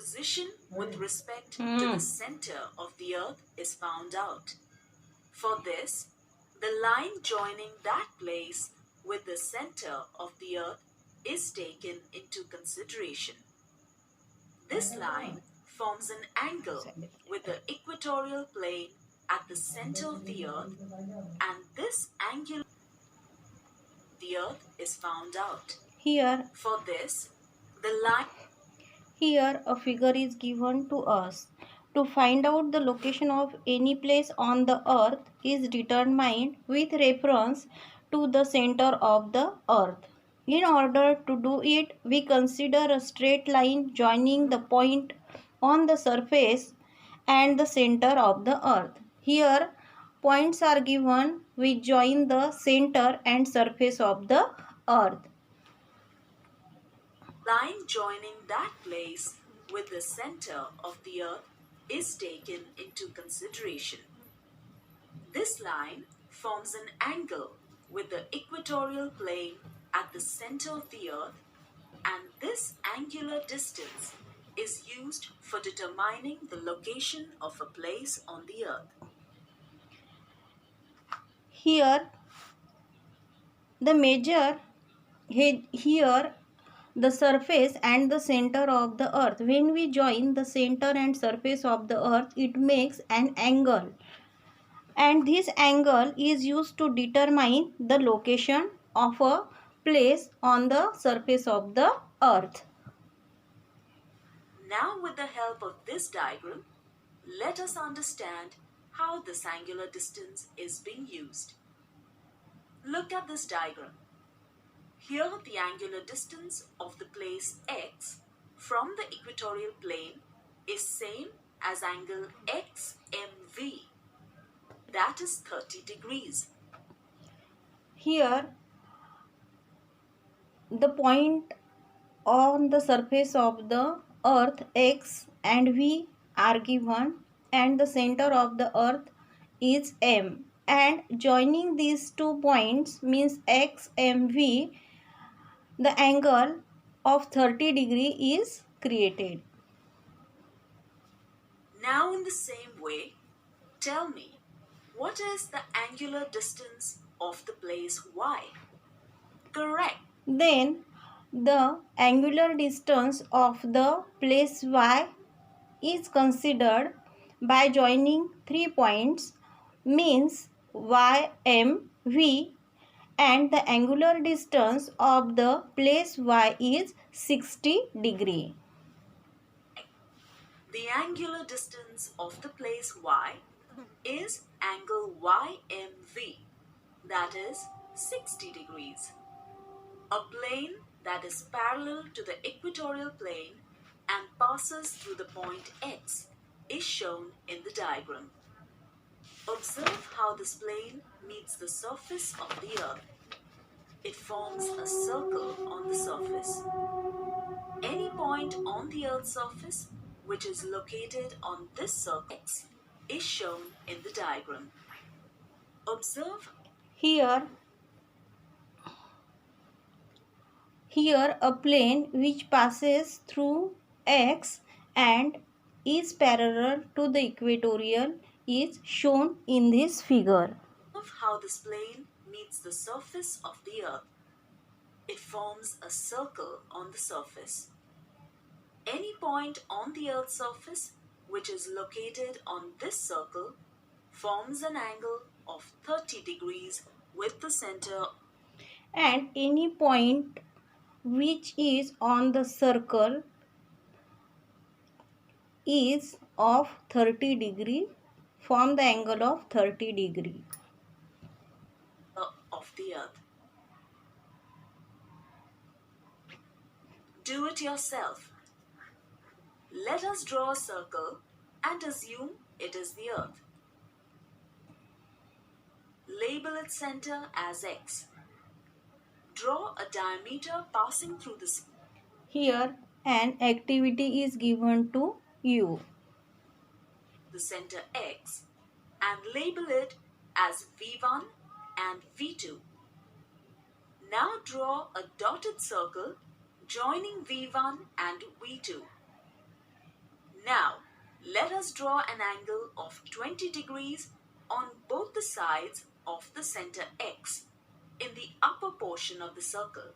position with respect to the center of the Earth is found out. For this, the line joining that place with the center of the Earth is taken into consideration. This line forms an angle with the equatorial plane at the center of the Earth, and this angular the Earth is found out. Here, For this, the line here a figure is given to us. To find out the location of any place on the earth is determined with reference to the center of the earth. In order to do it, we consider a straight line joining the point on the surface and the center of the earth. Here, points are given which join the center and surface of the earth. line joining that place with the center of the Earth is taken into consideration. This line forms an angle with the equatorial plane at the center of the Earth, and this angular distance is used for determining the location of a place on the Earth. Here, the measure here the surface and the center of the earth. When we join the center and surface of the earth, it makes an angle, and this angle is used to determine the location of a place on the surface of the earth. Now, with the help of this diagram, let us understand how this angular distance is being used. Look at this diagram. Here, the angular distance of the place x from the equatorial plane is same as angle XMV, that is 30 degrees. Here, the point on the surface of the earth x and v are given, and the center of the earth is m, and joining these 2 points means x m v, the angle of 30 degree is created. Now, in the same way, tell me, what is the angular distance of the place y? Correct. Then the angular distance of the place y is considered by joining 3 points means y m v, and the angular distance of the place y is 60 degree. The angular distance of the place y is angle YMV, that is 60 degrees. A plane that is parallel to the equatorial plane and passes through the point x is shown in the diagram. Observe how this plane meets the surface of the Earth. It forms a circle on the surface. Any point on the Earth's surface which is located on this circle x is shown in the diagram. Observe Here a plane which passes through x and is parallel to the equatorial is shown in this figure. how this plane meets the surface of the Earth. It forms a circle on the surface. Any point on the Earth's surface which is located on this circle forms an angle of 30 degrees with the center, and any point which is on the circle is of 30 degree, form the angle of 30 degree. Of the Earth. Do it yourself. Let us draw a circle and assume it is the Earth. Label its center as x. Draw a diameter passing through the Here an activity is given to you. The center x and label it as V1 and V2. Now draw a dotted circle joining V1 and V2. let us draw an angle of 20 degrees on both the sides of the center X in the upper portion of the circle.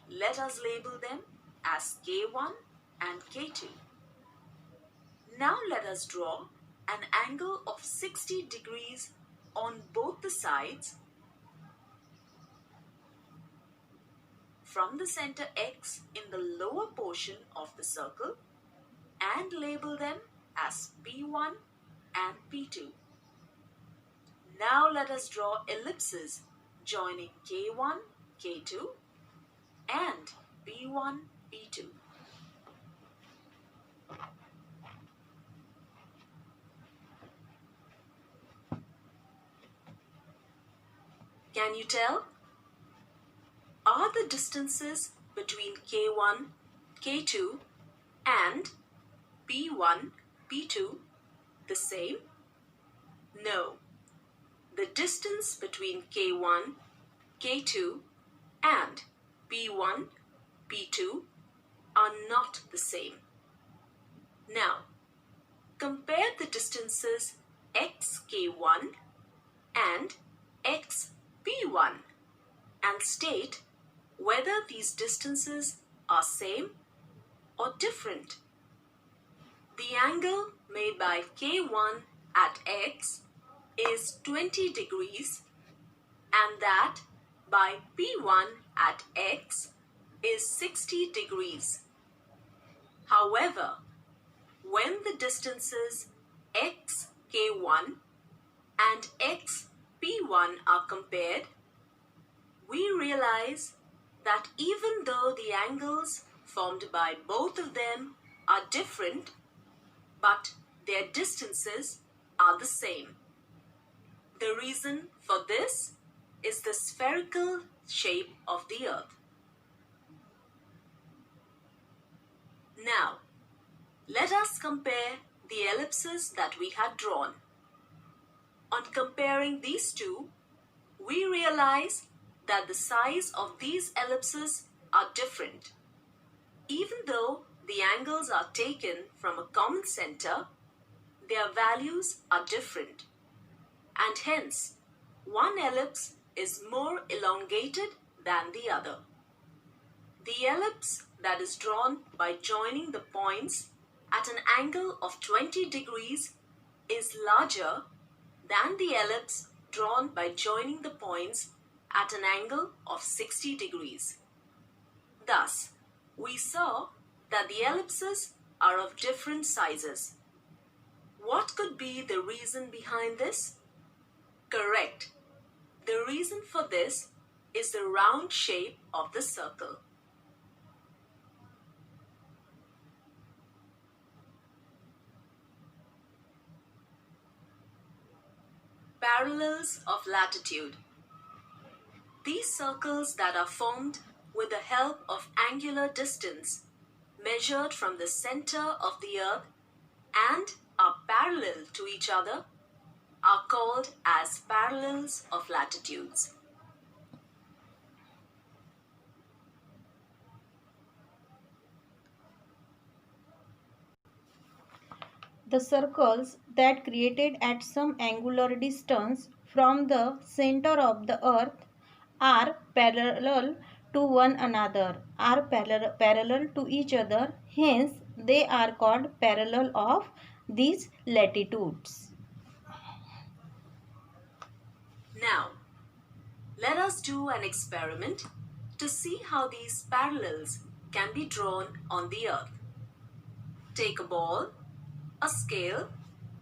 Let us label them as K1 and K2. Now let us draw an angle of 60 degrees on both the sides from the center X in the lower portion of the circle and label them as P1 and P2. Now let us draw ellipses joining K1, K2 and P1, P2. Can you tell? Are the distances between K1, K2 and P1, P2 the same? No. The distance between K1, K2 and P1, P2 are not the same. Now, compare the distances xk1 and xp1 and state whether these distances are same or different. The angle made by K1 at X is 20 degrees and that by P1 at X is 60 degrees. However, when the distances xk1 and xp1 are compared, we realize that even though the angles formed by both of them are different, but their distances are the same. The reason for this is the spherical shape of the Earth. Now, let us compare the ellipses that we had drawn. On comparing these two, we realize that the size of these ellipses are different. Even though the angles are taken from a common center, their values are different, and hence one ellipse is more elongated than the other. The ellipse that is drawn by joining the points at an angle of 20 degrees is larger than the ellipse drawn by joining the points at an angle of 60 degrees. Thus, we saw that the ellipses are of different sizes. What could be the reason behind this? Correct. The reason for this is the round shape of the circle. Parallels of latitude. These circles that are formed with the help of angular distance measured from the center of the Earth and are parallel to each other are called as parallels of latitudes. The circles that created at some angular distance from the center of the earth are parallel to one another, are parallel to each other, hence they are called parallel of these latitudes. Now, let us do an experiment to see how these parallels can be drawn on the Earth. Take a ball, a scale,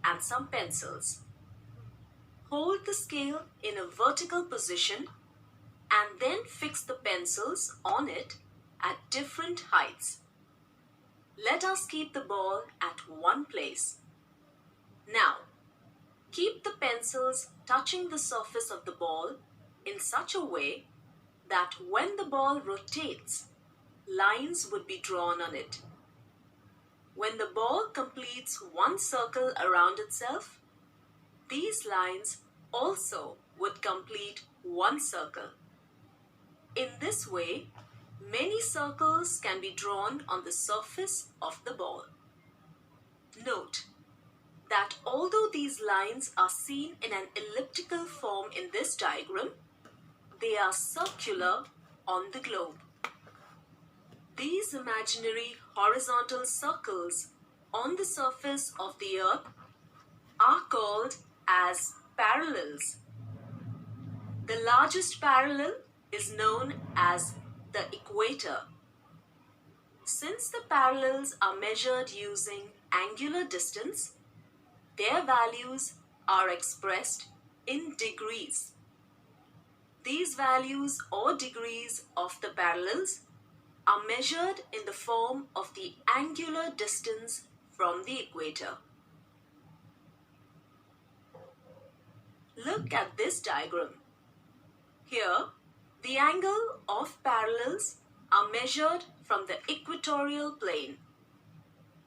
and some pencils. Hold the scale in a vertical position and then fix the pencils on it at different heights. Let us keep the ball at one place. Now, keep the pencils touching the surface of the ball in such a way that when the ball rotates, lines would be drawn on it. When the ball completes one circle around itself, these lines also would complete one circle. In this way, Many circles can be drawn on the surface of the ball. Note that although these lines are seen in an elliptical form in this diagram, they are circular on the globe. These imaginary horizontal circles on the surface of the earth are called as parallels. The largest parallel is known as the equator. Since the parallels are measured using angular distance, their values are expressed in degrees. These values or degrees of the parallels are measured in the form of the angular distance from the equator. Look at this diagram. Here, the angle of parallels are measured from the equatorial plane.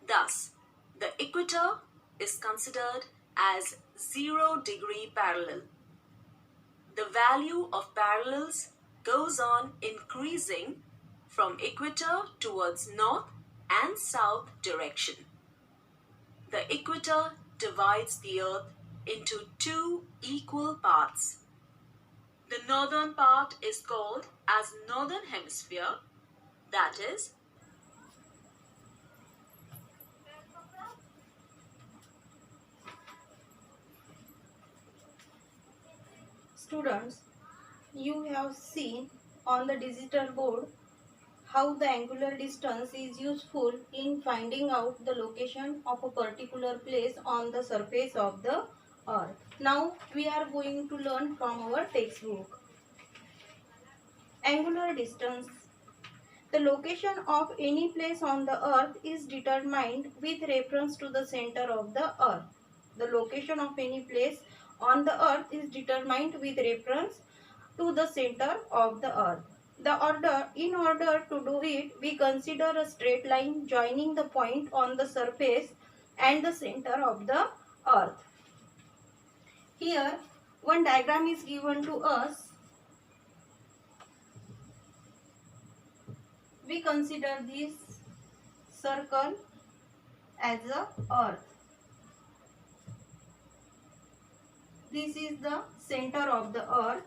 Thus, the equator is considered as 0-degree parallel. The value of parallels goes on increasing from equator towards north and south direction. The equator divides the earth into two equal parts. The northern part is called as northern hemisphere, that is, Students, you have seen on the digital board how the angular distance is useful in finding out the location of a particular place on the surface of the earth. Now we are going to learn from our textbook. Angular distance. The location of any place on the earth is determined with reference to the center of the earth. The location of any place on the earth is determined with reference to the center of the earth. In order to do it, we consider a straight line joining the point on the surface and the center of the earth. Here, one diagram is given to us. We consider this circle as the earth. This is the center of the earth.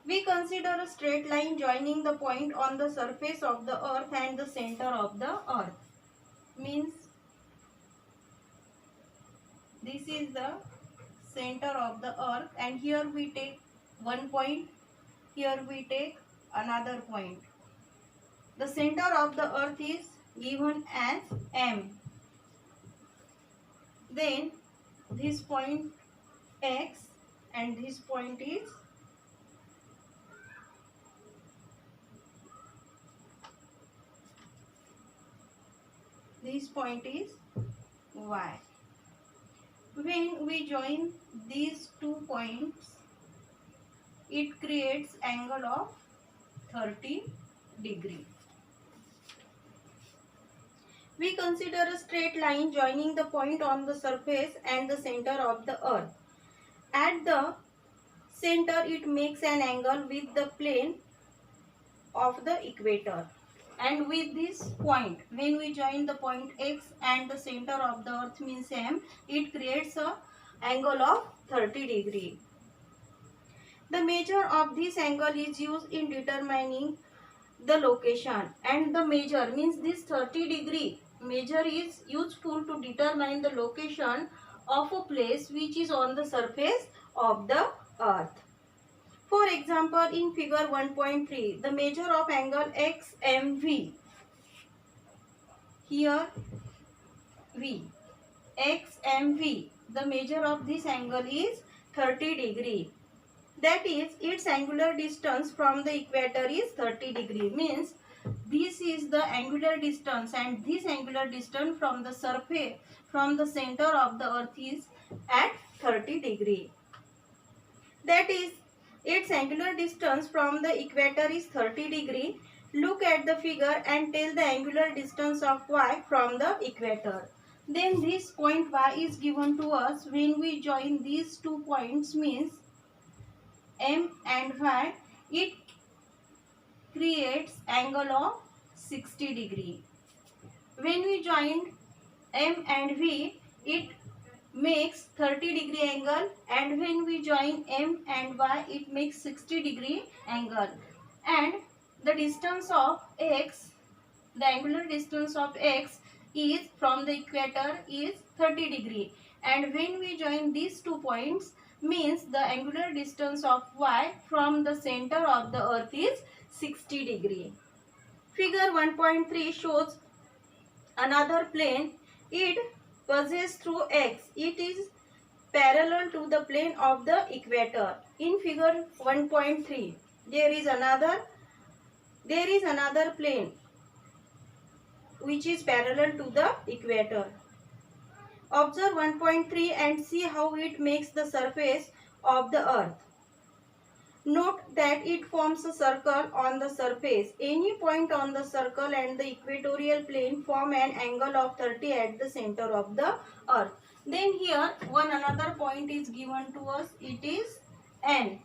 We consider a straight line joining the point on the surface of the earth and the center of the earth. Means this is the center of the earth, and here we take one point, here we take another point. The center of the earth is given as M. Then this point X and this point is Y. When we join these 2 points, it creates angle of 30 degree. We consider a straight line joining the point on the surface and the center of the earth. At the center, it makes an angle with the plane of the equator. And with this point, when we join the point X and the center of the earth means M, it creates an angle of 30 degree. The measure of this angle is used in determining the location, and the measure means this 30 degree measure is useful to determine the location of a place which is on the surface of the earth. For example, in figure 1.3, the measure of angle XMV. Here V. XMV. The measure of this angle is 30 degree. That is, its angular distance from the equator is 30 degree. Means this is the angular distance, and this angular distance from the surface, from the center of the earth is at 30 degree. That is, its angular distance from the equator is 30 degree. Look at the figure and tell the angular distance of Y from the equator. Then this point Y is given to us. When we join these 2 points means M and Y, it creates angle of 60 degree. When we join M and V, it makes 30 degree angle, and when we join M and Y, it makes 60 degree angle. And the distance of X, the angular distance of X is from the equator is 30 degree, and when we join these 2 points, means the angular distance of Y from the center of the earth is 60 degree. Figure 1.3 shows another plane. It passes through X. It is parallel to the plane of the equator. In figure 1.3, there is another plane which is parallel to the equator. Observe 1.3 and see how it makes the surface of the earth. Note that it forms a circle on the surface. Any point on the circle and the equatorial plane form an angle of 30 at the center of the earth. Then here another point is given to us. It is N.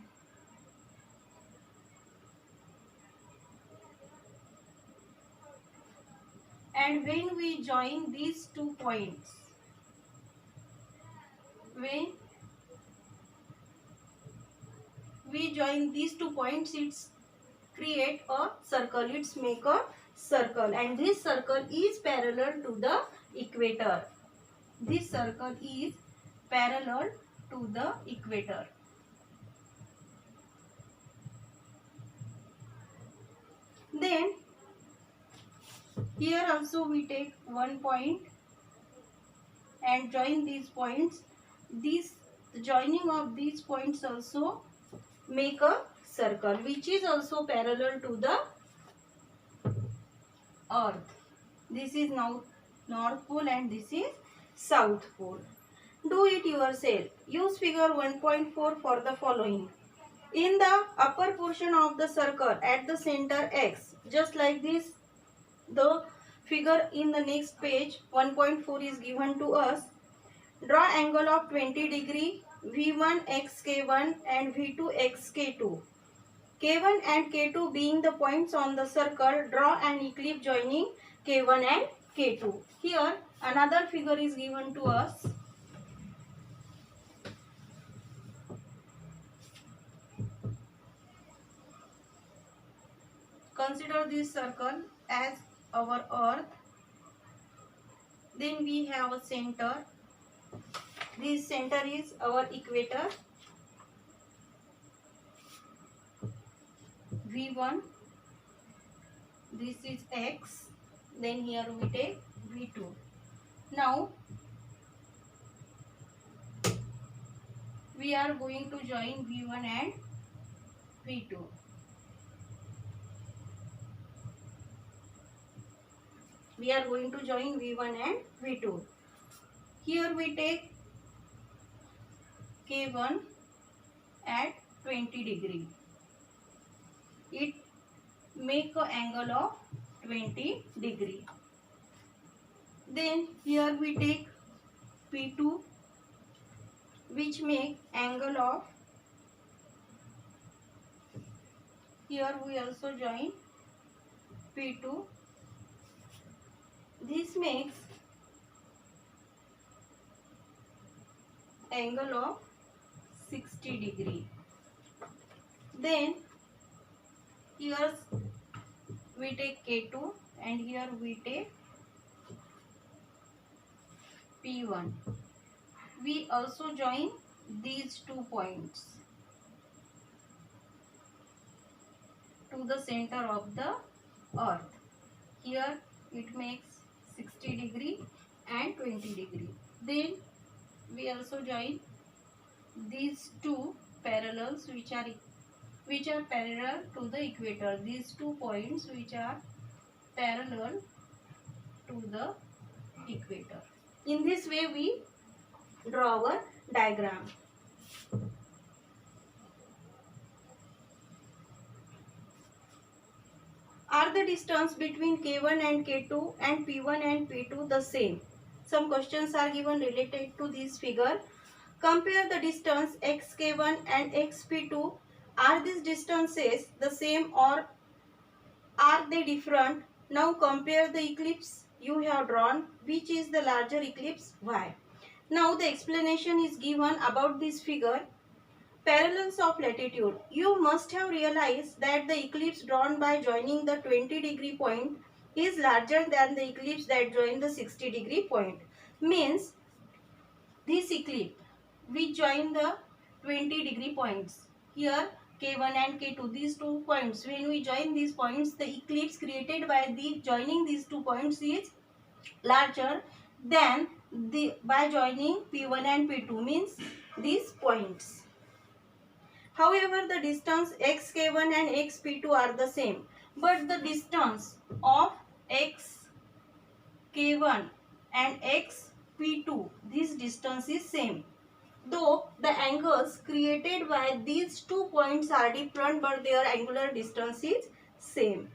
And when we join these 2 points, when we join these 2 points, it's create a circle. It's make a circle, and this circle is parallel to the equator. This circle is parallel to the equator. Then here also we take 1 point and join these points. This joining of these points also make a circle which is also parallel to the earth. This is now North Pole and this is South Pole. Do it yourself. Use figure 1.4 for the following. In the upper portion of the circle at the center X, just like this, the figure in the next page 1.4 is given to us. Draw angle of 20 degree, V1 x K1 and V2 x K2. K1 and K2 being the points on the circle, draw an eclipse joining K1 and K2. Here another figure is given to us. Consider this circle as our earth. Then we have a center. This center is our equator. V1, this is X, then here we take V2. Now we are going to join V1 and V2. We are going to join V1 and V2. Here we take K1 at 20 degree. It make an angle of 20 degree. Then here we take P2 which make angle of, here we also join P2. This makes angle of 60 degree. Then here we take K2 and here we take P1. We also join these 2 points to the center of the earth. Here it makes 60 degree and 20 degree. Then we also join these 2 parallels which are parallel to the equator. These 2 points which are parallel to the equator. In this way we draw our diagram. Are the distance between K1 and K2 and P1 and P2 the same? Some questions are given related to this figure. Compare the distance xk1 and xp2. Are these distances the same or Are they different? Now compare the eclipse you have drawn. Which is the larger eclipse? Why? Now the explanation is given about this figure. Parallels of latitude. You must have realized that the eclipse drawn by joining the 20-degree point is larger than the eclipse that joined the 60-degree point. Means this eclipse we join the 20-degree points. Here K1 and K2, these 2 points, when we join these points, the eclipse created by the joining these 2 points is larger than the by joining P1 and P2, means these points. However, the distance xk1 and xp2 are the same, but the distance of xk1 and xp2, this distance is same. Though the angles created by these 2 points are different, but their angular distance is same.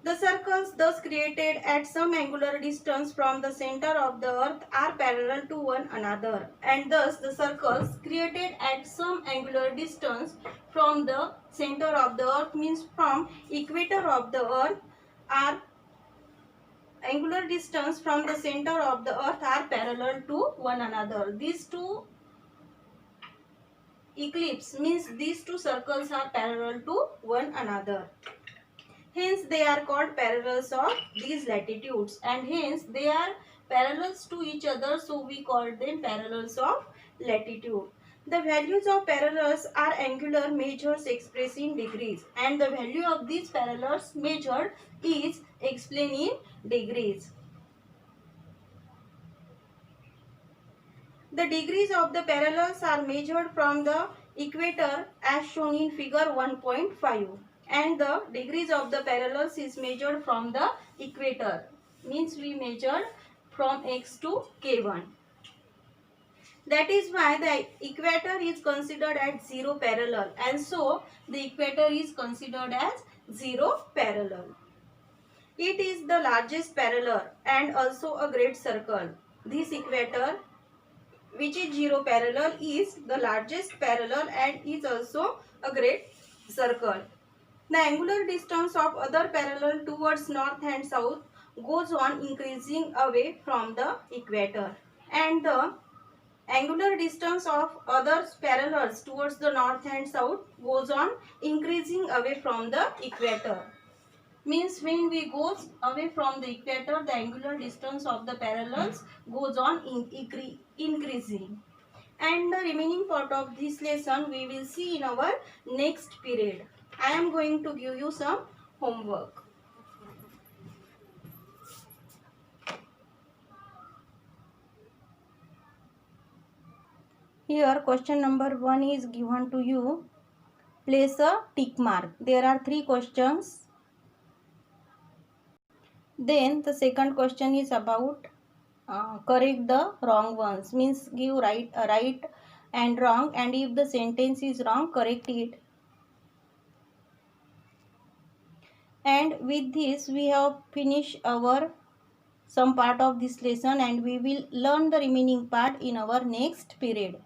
The circles thus created at some angular distance from the center of the earth are parallel to one another, and thus the circles created at some angular distance from the center of the earth, means from equator of the earth, are angular distance from the center of the earth are parallel to one another. These two eclipse means these two circles are parallel to one another. Hence they are called parallels of these latitudes, and hence they are parallels to each other, so we call them parallels of latitude. The values of parallels are angular measures expressed in degrees, and the value of these parallels measured is explained in degrees. The degrees of the parallels are measured from the equator as shown in figure 1.5, and the degrees of the parallels is measured from the equator, means we measured from x to k1. That is why the equator is considered as 0 parallel, and so the equator is considered as 0 parallel. It is the largest parallel and also a great circle. This equator, which is 0 parallel, is the largest parallel and is also a great circle. The angular distance of other parallel towards north and south goes on increasing away from the equator, and the angular distance of other parallels towards the north and south goes on increasing away from the equator. Means when we go away from the equator, the angular distance of the parallels goes on increasing. And the remaining part of this lesson we will see in our next period. I am going to give you some homework. Here question number 1 is given to you. Place a tick mark. There are 3 questions. Then the second question is about correct the wrong ones, means give right and wrong, and if the sentence is wrong, correct it. And with this we have finished our some part of this lesson, and we will learn the remaining part in our next period.